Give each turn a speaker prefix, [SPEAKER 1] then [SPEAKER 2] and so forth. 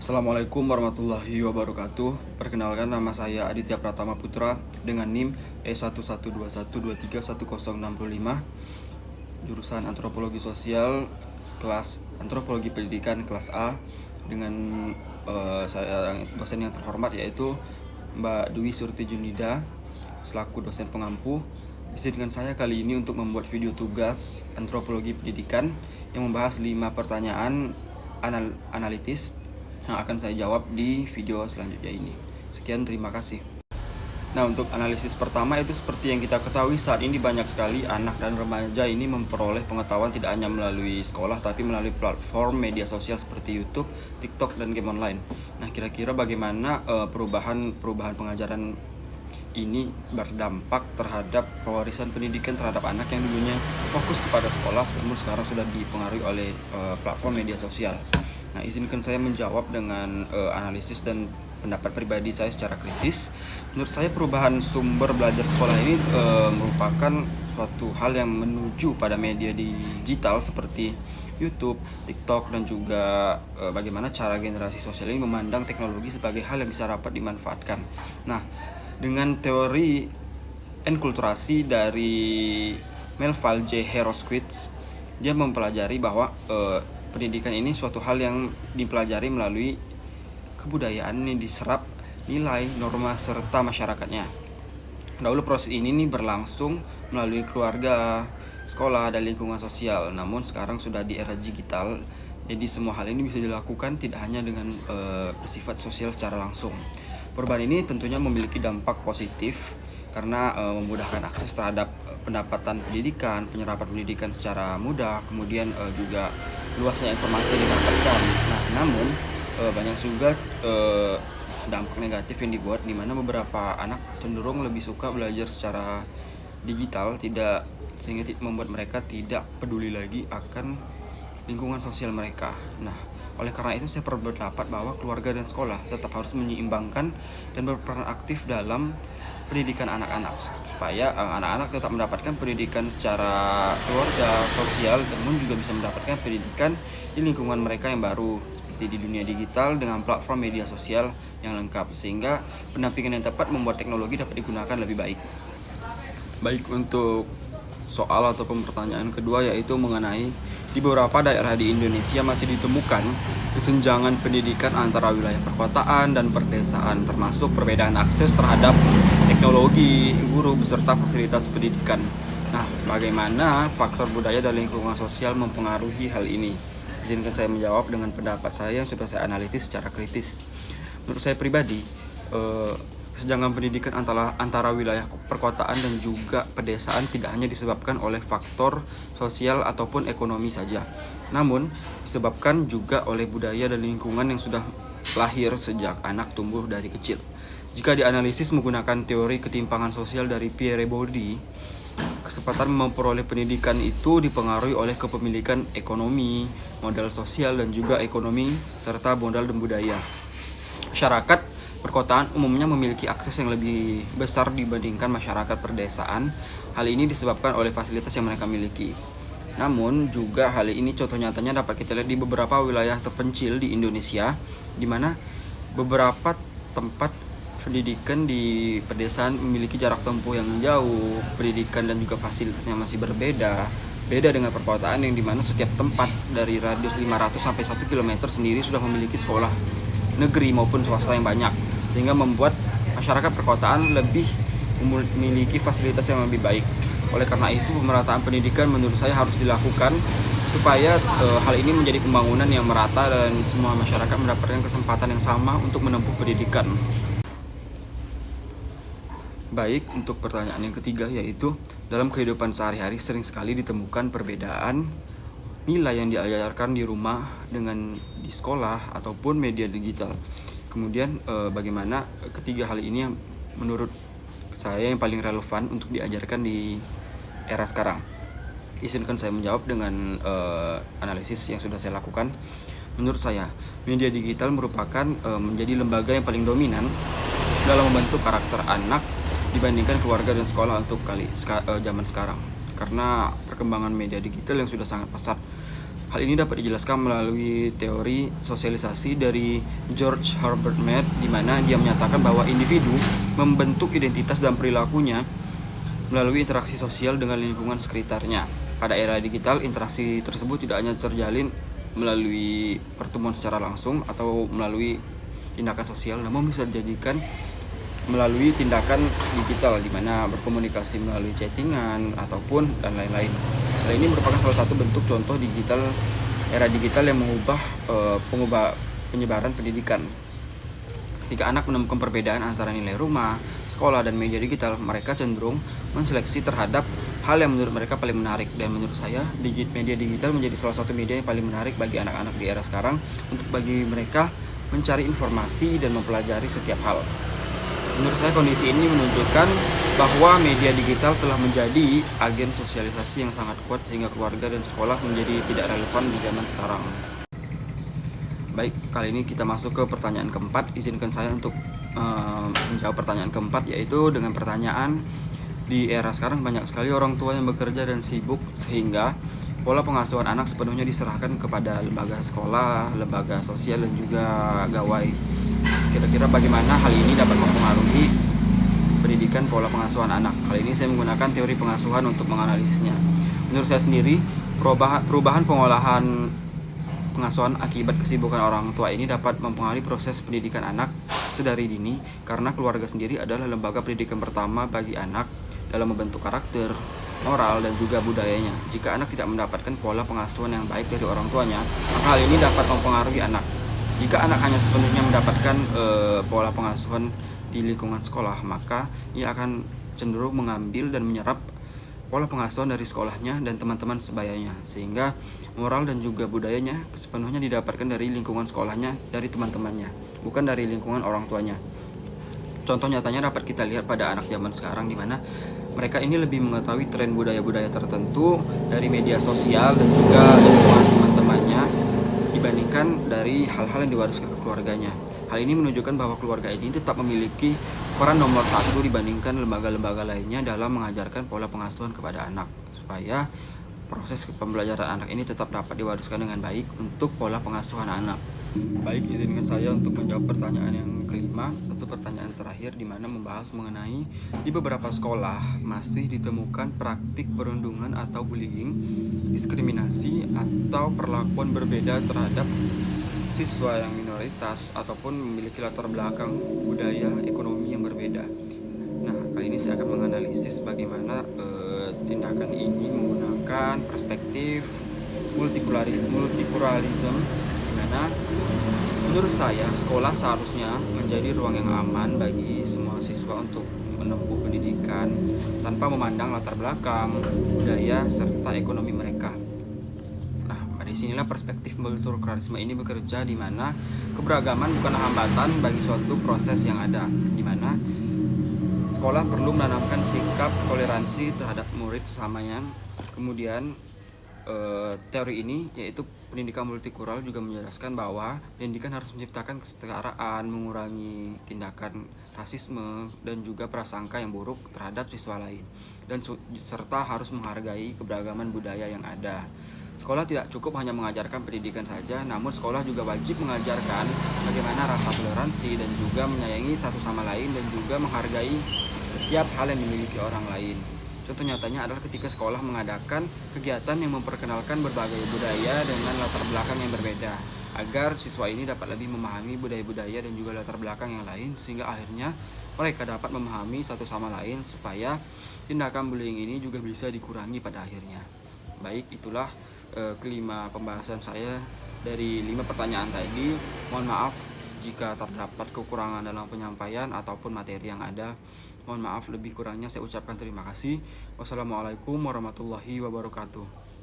[SPEAKER 1] Assalamualaikum warahmatullahi wabarakatuh. Perkenalkan, nama saya Aditya Pratama Putra dengan NIM E1121231065, jurusan Antropologi Sosial, kelas Antropologi Pendidikan kelas A, dengan saya dosen yang terhormat yaitu Mbak Dwi Surti Junida selaku dosen pengampu. Izinkan saya kali ini untuk membuat video tugas Antropologi Pendidikan yang membahas 5 pertanyaan analitis yang akan saya jawab di video selanjutnya ini. Sekian, terima kasih. Nah, untuk analisis pertama itu seperti yang kita ketahui, saat ini banyak sekali anak dan remaja ini memperoleh pengetahuan tidak hanya melalui sekolah tapi melalui platform media sosial seperti YouTube, TikTok, dan game online. Nah, kira-kira bagaimana perubahan pengajaran ini berdampak terhadap pewarisan pendidikan terhadap anak yang dulunya fokus kepada sekolah, namun sekarang sudah dipengaruhi oleh platform media sosial. Nah, izinkan saya menjawab dengan analisis dan pendapat pribadi saya secara kritis. Menurut saya perubahan sumber belajar sekolah ini merupakan suatu hal yang menuju pada media digital seperti YouTube, TikTok, dan juga bagaimana cara generasi sosial ini memandang teknologi sebagai hal yang bisa dapat dimanfaatkan. Nah, dengan teori enkulturasi dari Melville J. Horowitz, dia mempelajari bahwa pendidikan ini suatu hal yang dipelajari melalui kebudayaan yang diserap nilai, norma, serta masyarakatnya. Dahulu proses ini berlangsung melalui keluarga, sekolah, dan lingkungan sosial. Namun sekarang sudah di era digital, jadi semua hal ini bisa dilakukan tidak hanya dengan bersifat sosial secara langsung. Perubahan ini tentunya memiliki dampak positif karena memudahkan akses terhadap pendapatan pendidikan, penyerapan pendidikan secara mudah, kemudian juga luasnya informasi yang didapatkan. Nah, namun banyak juga dampak negatif yang dibuat, di mana beberapa anak cenderung lebih suka belajar secara digital, sehingga membuat mereka tidak peduli lagi akan lingkungan sosial mereka. Nah, oleh karena itu saya berpendapat bahwa keluarga dan sekolah tetap harus menyeimbangkan dan berperan aktif dalam pendidikan anak-anak supaya anak-anak tetap mendapatkan pendidikan secara keluarga, sosial, namun juga bisa mendapatkan pendidikan di lingkungan mereka yang baru seperti di dunia digital dengan platform media sosial yang lengkap, sehingga pendampingan yang tepat membuat teknologi dapat digunakan lebih baik. Baik, untuk soal ataupun pertanyaan kedua yaitu mengenai di beberapa daerah di Indonesia masih ditemukan kesenjangan pendidikan antara wilayah perkotaan dan perdesaan, termasuk perbedaan akses terhadap teknologi, guru, beserta fasilitas pendidikan. Nah, bagaimana faktor budaya dan lingkungan sosial mempengaruhi hal ini? Izinkan saya menjawab dengan pendapat saya yang sudah saya analisis secara kritis. Menurut saya pribadi, kesenjangan pendidikan antara wilayah perkotaan dan juga pedesaan tidak hanya disebabkan oleh faktor sosial ataupun ekonomi saja, namun disebabkan juga oleh budaya dan lingkungan yang sudah lahir sejak anak tumbuh dari kecil. Jika dianalisis menggunakan teori ketimpangan sosial dari Pierre Bourdieu, kesempatan memperoleh pendidikan itu dipengaruhi oleh kepemilikan ekonomi, modal sosial, dan juga ekonomi serta modal dan budaya. Masyarakat perkotaan umumnya memiliki akses yang lebih besar dibandingkan masyarakat perdesaan. Hal ini disebabkan oleh fasilitas yang mereka miliki. Namun juga hal ini contoh nyatanya dapat kita lihat di beberapa wilayah terpencil di Indonesia, di mana beberapa tempat pendidikan di pedesaan memiliki jarak tempuh yang jauh, pendidikan dan juga fasilitasnya masih berbeda. Beda dengan perkotaan yang dimana setiap tempat dari radius 500 sampai 1 km sendiri sudah memiliki sekolah negeri maupun swasta yang banyak, sehingga membuat masyarakat perkotaan lebih memiliki fasilitas yang lebih baik. Oleh karena itu, pemerataan pendidikan menurut saya harus dilakukan supaya hal ini menjadi pembangunan yang merata dan semua masyarakat mendapatkan kesempatan yang sama untuk menempuh pendidikan. Baik, untuk pertanyaan yang ketiga yaitu dalam kehidupan sehari-hari sering sekali ditemukan perbedaan nilai yang diajarkan di rumah dengan di sekolah ataupun media digital. Kemudian bagaimana ketiga hal ini yang menurut saya yang paling relevan untuk diajarkan di era sekarang? Izinkan saya menjawab dengan analisis yang sudah saya lakukan. Menurut saya, media digital merupakan menjadi lembaga yang paling dominan dalam membentuk karakter anak dibandingkan keluarga dan sekolah untuk zaman sekarang. Karena perkembangan media digital yang sudah sangat pesat, Hal ini dapat dijelaskan melalui teori sosialisasi dari George Herbert Mead, di mana dia menyatakan bahwa individu membentuk identitas dan perilakunya melalui interaksi sosial dengan lingkungan sekitarnya. Pada era digital, interaksi tersebut tidak hanya terjalin melalui pertemuan secara langsung atau melalui tindakan sosial, namun bisa dijadikan melalui tindakan digital, di mana berkomunikasi melalui chattingan ataupun dan lain-lain. Hal ini merupakan salah satu bentuk contoh era digital yang mengubah penyebaran pendidikan. Ketika anak menemukan perbedaan antara nilai rumah, sekolah, dan media digital, mereka cenderung menseleksi terhadap hal yang menurut mereka paling menarik. Dan menurut saya, media digital menjadi salah satu media yang paling menarik bagi anak-anak di era sekarang untuk bagi mereka mencari informasi dan mempelajari setiap hal. Menurut saya, kondisi ini menunjukkan bahwa media digital telah menjadi agen sosialisasi yang sangat kuat sehingga keluarga dan sekolah menjadi tidak relevan di zaman sekarang. Baik, kali ini kita masuk ke pertanyaan keempat. Izinkan saya untuk menjawab pertanyaan keempat, yaitu dengan pertanyaan, di era sekarang banyak sekali orang tua yang bekerja dan sibuk sehingga pola pengasuhan anak sepenuhnya diserahkan kepada lembaga sekolah, lembaga sosial, dan juga gawai. Kira-kira bagaimana hal ini dapat mempengaruhi pendidikan pola pengasuhan anak? Kali ini saya menggunakan teori pengasuhan untuk menganalisisnya. Menurut saya sendiri, perubahan pengolahan pengasuhan akibat kesibukan orang tua ini dapat mempengaruhi proses pendidikan anak sedari dini, karena keluarga sendiri adalah lembaga pendidikan pertama bagi anak dalam membentuk karakter, moral, dan juga budayanya. Jika anak tidak mendapatkan pola pengasuhan yang baik dari orang tuanya, maka hal ini dapat mempengaruhi anak. Jika anak hanya sepenuhnya mendapatkan pola pengasuhan di lingkungan sekolah, maka ia akan cenderung mengambil dan menyerap pola pengasuhan dari sekolahnya dan teman-teman sebayanya, sehingga moral dan juga budayanya sepenuhnya didapatkan dari lingkungan sekolahnya, dari teman-temannya, bukan dari lingkungan orang tuanya. Contoh nyatanya dapat kita lihat pada anak zaman sekarang, di mana mereka ini lebih mengetahui tren budaya-budaya tertentu dari media sosial dan juga lingkungan teman-temannya dibandingkan dari hal-hal yang diwariskan ke keluarganya. Hal ini menunjukkan bahwa keluarga ini tetap memiliki peran nomor satu dibandingkan lembaga-lembaga lainnya dalam mengajarkan pola pengasuhan kepada anak, supaya proses pembelajaran anak ini tetap dapat diwariskan dengan baik untuk pola pengasuhan anak. Baik, izinkan saya untuk menjawab pertanyaan yang kelima atau pertanyaan terakhir, di mana membahas mengenai di beberapa sekolah masih ditemukan praktik perundungan atau bullying, diskriminasi, atau perlakuan berbeda terhadap siswa yang minoritas ataupun memiliki latar belakang budaya ekonomi yang berbeda. Nah, kali ini saya akan menganalisis bagaimana tindakan ini menggunakan perspektif multikulturalism, di mana menurut saya sekolah seharusnya menjadi ruang yang aman bagi semua siswa untuk menempuh pendidikan tanpa memandang latar belakang, budaya, serta ekonomi mereka. Disinilah perspektif multikulturalisme ini bekerja, di mana keberagaman bukanlah hambatan bagi suatu proses yang ada, di mana sekolah perlu menanamkan sikap toleransi terhadap murid sesamanya. Kemudian teori ini, yaitu pendidikan multikultural, juga menjelaskan bahwa pendidikan harus menciptakan kesetaraan, mengurangi tindakan rasisme dan juga prasangka yang buruk terhadap siswa lain, dan serta harus menghargai keberagaman budaya yang ada. Sekolah tidak cukup hanya mengajarkan pendidikan saja, namun sekolah juga wajib mengajarkan bagaimana rasa toleransi dan juga menyayangi satu sama lain, dan juga menghargai setiap hal yang dimiliki orang lain. Contoh nyatanya adalah ketika sekolah mengadakan kegiatan yang memperkenalkan berbagai budaya dengan latar belakang yang berbeda, agar siswa ini dapat lebih memahami budaya-budaya dan juga latar belakang yang lain, sehingga akhirnya mereka dapat memahami satu sama lain, supaya tindakan bullying ini juga bisa dikurangi pada akhirnya. Baik, itulah kelima pembahasan saya dari 5 pertanyaan tadi. Mohon maaf jika terdapat kekurangan dalam penyampaian ataupun materi yang ada. Mohon maaf, lebih kurangnya saya ucapkan terima kasih. Wassalamualaikum warahmatullahi wabarakatuh.